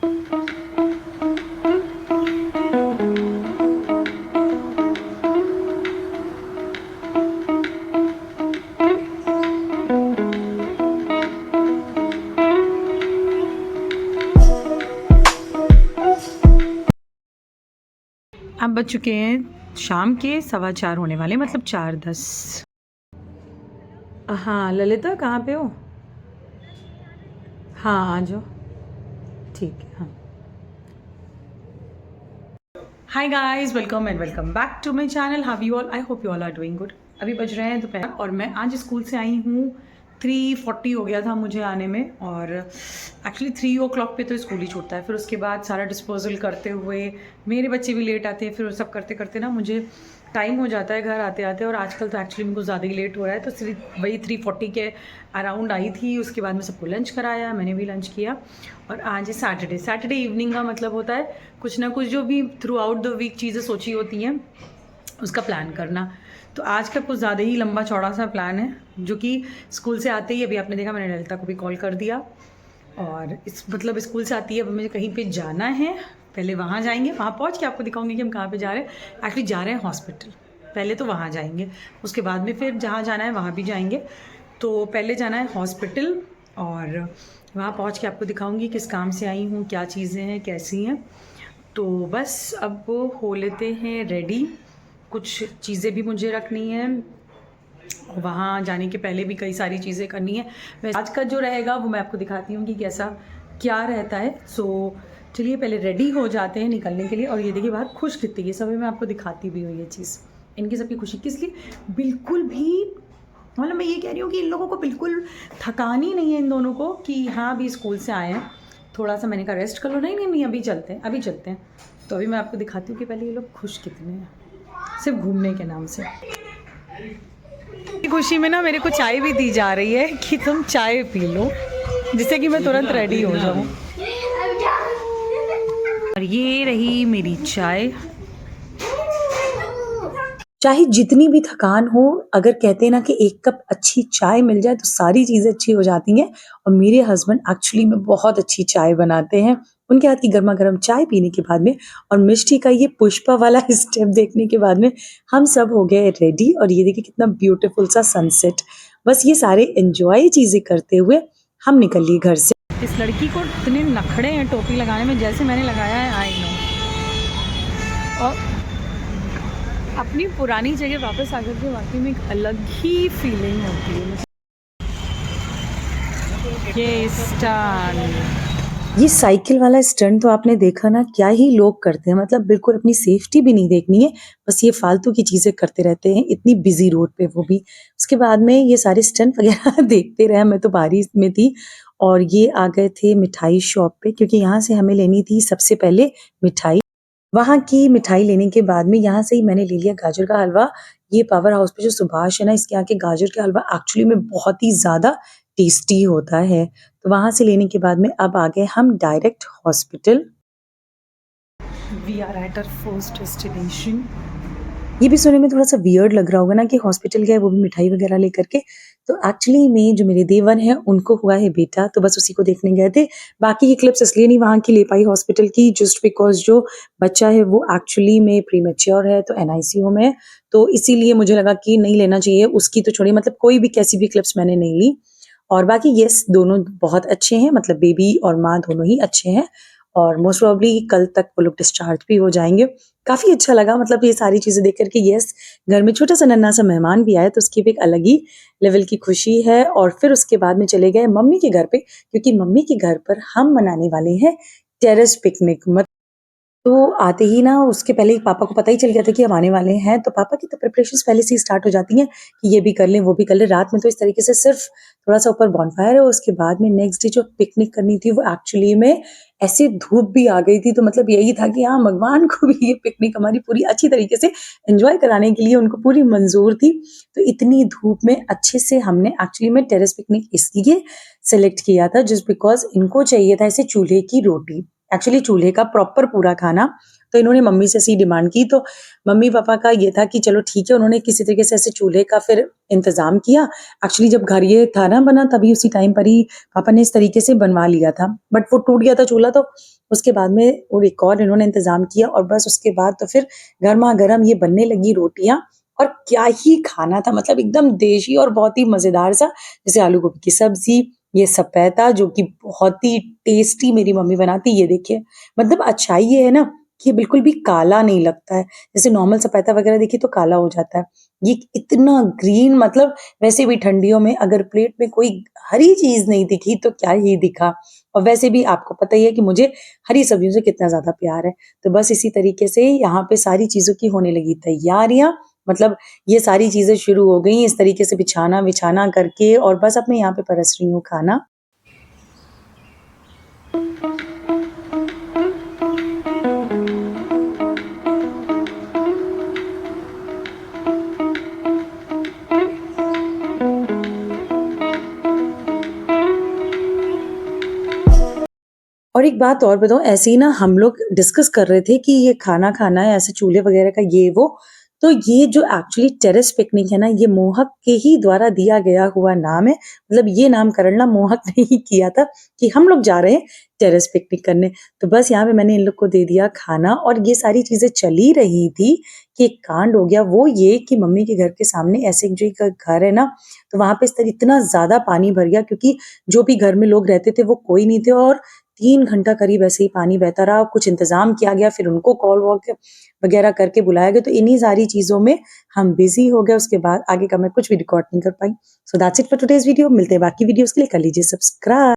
अब बज चुके हैं शाम के 4:15 होने वाले, मतलब 4:10। हाँ ललिता, कहाँ पे हो? हाँ आ जाओ, ठीक है। हाँ, hi guys, welcome and welcome back to my channel. How you all? I hope you all are doing good. अभी बज रहे हैं दोपहर और मैं आज स्कूल से आई हूँ। 3:40 हो गया था मुझे आने में, और एक्चुअली 3 o'clock पे तो स्कूल ही छूटता है। फिर उसके बाद सारा डिस्पोजल करते हुए मेरे बच्चे भी लेट आते हैं, फिर वो सब करते करते ना मुझे टाइम हो जाता है घर आते आते। और आजकल तो एक्चुअली मेरे को ज़्यादा ही लेट हो रहा है, तो सिर्फ वही 3:40 के अराउंड आई थी। उसके बाद मैं सबको लंच कराया, मैंने भी लंच किया। और आज है सैटरडे। सैटरडे इवनिंग का मतलब होता है कुछ ना कुछ जो भी थ्रू आउट द वीक चीज़ें सोची होती हैं उसका प्लान करना। तो आज का कुछ ज़्यादा ही लंबा चौड़ा सा प्लान है, जो कि स्कूल से आते ही अभी आपने देखा मैंने ललिता को भी कॉल कर दिया। और इस मतलब स्कूल से आती है, अब मुझे कहीं पे जाना है। पहले वहाँ जाएंगे, वहाँ पहुँच के आपको दिखाऊंगी कि हम कहाँ पे जा रहे हैं। एक्चुअली जा रहे हैं हॉस्पिटल। पहले तो वहाँ जाएंगे, उसके बाद में फिर जहाँ जाना है वहाँ भी जाएंगे। तो पहले जाना है हॉस्पिटल, और वहाँ पहुँच के आपको दिखाऊंगी किस काम से आई हूँ, क्या चीज़ें हैं, कैसी हैं। तो बस अब हो लेते हैं रेडी। कुछ चीज़ें भी मुझे रखनी है, वहाँ जाने के पहले भी कई सारी चीज़ें करनी है। वैसे आज का जो रहेगा वो मैं आपको दिखाती हूँ कि कैसा क्या रहता है। सो चलिए पहले रेडी हो जाते हैं निकलने के लिए। और ये देखिए बाहर खुश कितनी है, सब मैं आपको दिखाती भी हूँ ये चीज़। इनकी सबकी खुशी किस लिए, बिल्कुल भी मतलब मैं ये कह रही हूँ कि इन लोगों को बिल्कुल थकान ही नहीं है इन दोनों को, कि हाँ अभी स्कूल से आए हैं, थोड़ा सा मैंने कहा रेस्ट कर लो। नहीं नहीं नहीं, अभी चलते हैं, अभी चलते हैं। तो अभी मैं आपको दिखाती हूँ कि पहले ये लोग खुश कितने हैं सिर्फ घूमने के नाम से। खुशी में ना मेरे को चाय भी दी जा रही है कि तुम चाय पी लो, जिससे कि मैं तुरंत रेडी हो जाऊँ। और ये रही मेरी चाय। चाहे जितनी भी थकान हो, अगर कहते हैं ना कि एक कप अच्छी चाय मिल जाए तो सारी चीज़ें अच्छी हो जाती हैं। और मेरे हस्बैंड एक्चुअली में बहुत अच्छी चाय बनाते हैं। उनके हाथ की गर्मा गर्म चाय पीने के बाद में और मिष्टी का ये पुष्पा वाला स्टेप देखने के बाद में हम सब हो गए रेडी। और ये देखिए कितना ब्यूटीफुल सा सनसेट। बस ये सारे एंजॉय चीज़ें करते हुए हम निकल लिए घर से। इस लड़की को इतने नखड़े हैं टोपी लगाने में, जैसे मैंने लगाया है आई नो। और अपनी पुरानी जगह वापस आकर के वाकई में एक अलग ही फीलिंग होती है। ये स्टंट, ये साइकिल वाला स्टंट तो आपने देखा ना, क्या ही लोग करते हैं। मतलब बिल्कुल अपनी सेफ्टी भी नहीं देखनी है, बस ये फालतू की चीजें करते रहते हैं इतनी बिजी रोड पे, वो भी। उसके बाद में ये सारे स्टंट वगैरह देखते रहे। मैं तो बारिश में थी और ये आ गए थे मिठाई शॉप पे, क्योंकि यहाँ से हमें लेनी थी सबसे पहले मिठाई। वहाँ की मिठाई लेने के बाद में यहाँ से ही मैंने ले लिया गाजर का हलवा। ये पावर हाउस पे जो सुभाष है ना, इसके यहाँ के गाजर का हलवा एक्चुअली में बहुत ही ज़्यादा टेस्टी होता है। तो वहाँ से लेने के बाद में अब आ गए हम direct hospital. We are at our first destination. ये भी सुनने में थोड़ा-सा वियर्ड लग रहा होगा ना कि हॉस्पिटल गए वो भी मिठाई वगैरह लेकर के। तो एक्चुअली में जो मेरे देवर हैं उनको हुआ है बेटा, तो बस उसी को देखने गए थे। बाकी की क्लिप्स इसलिए नहीं वहाँ की ले पाई हॉस्पिटल की, जस्ट बिकॉज़ जो बच्चा है वो एक्चुअली में प्रीमैच्योर है, तो एनआईसीयू में है। तो इसीलिए मुझे लगा कि नहीं लेना चाहिए। उसकी तो छोड़िए, मतलब कोई भी कैसी भी क्लिप्स मैंने नहीं ली। और बाकी येस, दोनों बहुत अच्छे हैं, मतलब बेबी और माँ दोनों ही अच्छे हैं। और मोस्ट प्रोबेबली कल तक वो लोग डिस्चार्ज भी हो जाएँगे। काफ़ी अच्छा लगा, मतलब ये सारी चीज़ें देख कर के। येस, घर में छोटा-सा नन्हा-सा मेहमान भी आया, तो उसकी भी एक अलग ही लेवल की खुशी है। और फिर उसके बाद में चले गए मम्मी के घर पे, क्योंकि मम्मी के घर पर हम मनाने वाले हैं टेरेस पिकनिक। तो आते ही ना उसके पहले ही पापा को पता ही चल गया था कि हम आने वाले हैं, तो पापा की तो प्रिपरेशंस पहले से ही स्टार्ट हो जाती हैं कि ये भी कर लें, वो भी कर लें। रात में तो इस तरीके से सिर्फ थोड़ा-सा ऊपर बॉनफायर है, उसके बाद में नेक्स्ट डे जो पिकनिक करनी थी वो एक्चुअली में ऐसे धूप भी आ गई थी, तो मतलब यही था कि हाँ, भगवान को भी ये पिकनिक हमारी पूरी अच्छी तरीके से एन्जॉय कराने के लिए उनको पूरी मंज़ूर थी। तो इतनी धूप में अच्छे से हमने एक्चुअली में टेरेस पिकनिक इसलिए सेलेक्ट किया था जस्ट बिकॉज़ इनको चाहिए था ऐसे चूल्हे की रोटी। एक्चुअली चूल्हे का प्रॉपर पूरा खाना। तो इन्होंने मम्मी से ऐसी डिमांड की, तो मम्मी-पापा का ये था कि चलो ठीक है, उन्होंने किसी तरीके से ऐसे चूल्हे का फिर इंतज़ाम किया। एक्चुअली जब घर ये था ना बना, तभी उसी टाइम पर ही पापा ने इस तरीके से बनवा लिया था। बट वो टूट गया था चूल्हा, तो उसके बाद में और एक और इन्होंने इंतज़ाम किया और बस उसके बाद तो फिर गरमा-गरम ये बनने लगी रोटियाँ और क्या ही खाना था, मतलब एकदम देशी और बहुत ही मज़ेदार सा। जैसे आलू गोभी की सब्ज़ी, ये सपेता जो कि बहुत ही टेस्टी मेरी मम्मी बनाती, ये देखिए। मतलब अच्छाई ये है ना कि ये बिल्कुल भी काला नहीं लगता है। जैसे नॉर्मल सपेता वगैरह देखिए तो काला हो जाता है। ये इतना ग्रीन, मतलब वैसे भी ठंडियों में अगर प्लेट में कोई हरी चीज़ नहीं दिखी तो क्या ही दिखा। और वैसे भी आपको पता ही है कि मुझे हरी सब्जियों से कितना ज़्यादा प्यार है। तो बस इसी तरीके से यहाँ पे सारी चीज़ों की होने लगी तैयारियाँ, मतलब ये सारी चीज़ें शुरू हो गई इस तरीके से बिछाना-विछाना करके और बस अब मैं यहाँ पे परस रही हूँ खाना। और एक बात और बताऊँ, ऐसे ही ना हम लोग डिस्कस कर रहे थे कि ये खाना खाना है ऐसे चूल्हे वगैरह का ये वो। तो ये जो एक्चुअली टेरेस पिकनिक है ना, ये मोहक के ही द्वारा दिया गया हुआ नाम है। मतलब ये नामकरण ना मोहक ने ही किया था कि हम लोग जा रहे हैं टेरेस पिकनिक करने। तो बस यहाँ पे मैंने इन लोग को दे दिया खाना और ये सारी चीज़ें चल ही रही थी कि एक कांड हो गया, वो ये कि मम्मी के घर के सामने ऐसे जो एक घर है ना, तो वहाँ पे इस तरह इतना ज़्यादा पानी भर गया क्योंकि जो भी घर में लोग रहते थे वो कोई नहीं थे और 3 घंटा करीब ऐसे ही पानी बहता रहा, कुछ इंतज़ाम किया गया, फिर उनको कॉल वॉल क वगैरह करके बुलाया गया, तो इन्हीं सारी चीज़ों में हम बिज़ी हो गए, उसके बाद आगे का मैं कुछ भी रिकॉर्ड नहीं कर पाई। So that's it for today's video, मिलते हैं बाकी वीडियोज़ के लिए, कर लीजिए सब्सक्राइब।